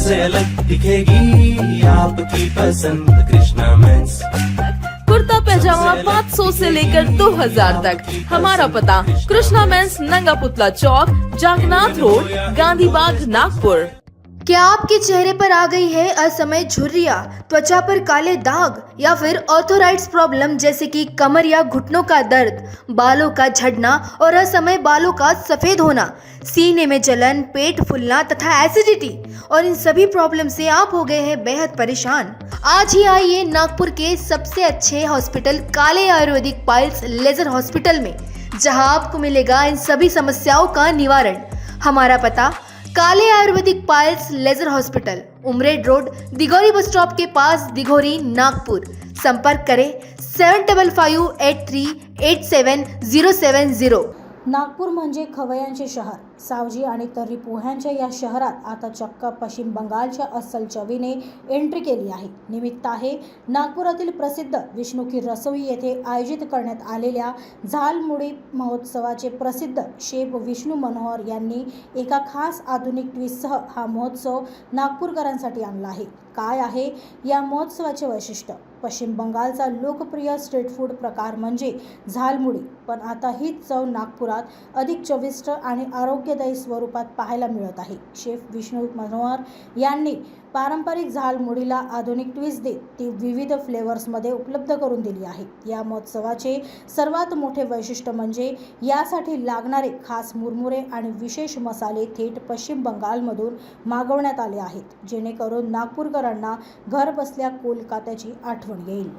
सबसे अलग दिखेगी आपकी पसंद कृष्णा मेंस। कुर्ता पैजामा 500 से लेकर 2000 तक। हमारा पता कृष्णा मेंस, नंगा पुतला चौक, जागनाथ रोड, गांधी बाग, नागपुर। क्या आपके चेहरे पर आ गई है असमय झुर्रियां, त्वचा पर काले दाग या फिर ऑर्थोराइड्स प्रॉब्लम जैसे कि कमर या घुटनों का दर्द, बालों का झड़ना और असमय बालों का सफेद होना, सीने में जलन, पेट फूलना तथा एसिडिटी और इन सभी प्रॉब्लम से आप हो गए हैं बेहद परेशान? आज ही आइए नागपुर के सबसे अच्छे हॉस्पिटल काले आयुर्वेदिक पाइल्स लेजर हॉस्पिटल में, जहां आपको मिलेगा इन सभी समस्याओं का निवारण। हमारा पता Kale Ayurvedic piles laser hospital, Umred road, Dighori bus stop के पास, दिघोरी, नागपुर। संपर्क करें 7553387070। नागपूर म्हणजे खवय्यांचे शहर। सावजी आणि तर्री पोह्यांच्या या शहरात आता चक्क पश्चिम बंगालच्या अस्सल चवीने एंट्री केली आहे। निमित्त आहे नागपुरातील प्रसिद्ध विष्णुकी रसोई येथे आयोजित करण्यात आलेल्या झालमुडी महोत्सवाचे प्रसिद्ध शेफ विष्णू मनोहर यांनी एका खास आधुनिक ट्विस्टसह हा महोत्सव नागपूरकरांसाठी आणला आहे। काय आहे या महोत्सवाचे वैशिष्ट्य? पश्चिम बंगालचा लोकप्रिय स्ट्रीट फूड प्रकार म्हणजे झालमुडी, पण आता हीच चव नागपुरात अधिक चविष्ट आणि आरोग्यदायी स्वरूपात पाहायला मिळत आहे। शेफ विष्णू मनोहर यांनी पारंपरिक झालमुडीला आधुनिक ट्विस्ट देत ती विविध फ्लेवर्समध्ये उपलब्ध करून दिली आहे। या महोत्सवाचे सर्वात मोठे वैशिष्ट्य म्हणजे यासाठी लागणारे खास मुरमुरे आणि विशेष मसाले थेट पश्चिम बंगालमधून मागवण्यात आले आहेत, जेणेकरून नागपूरकरांना घर बसल्या कोलकात्याची आठवण येईल।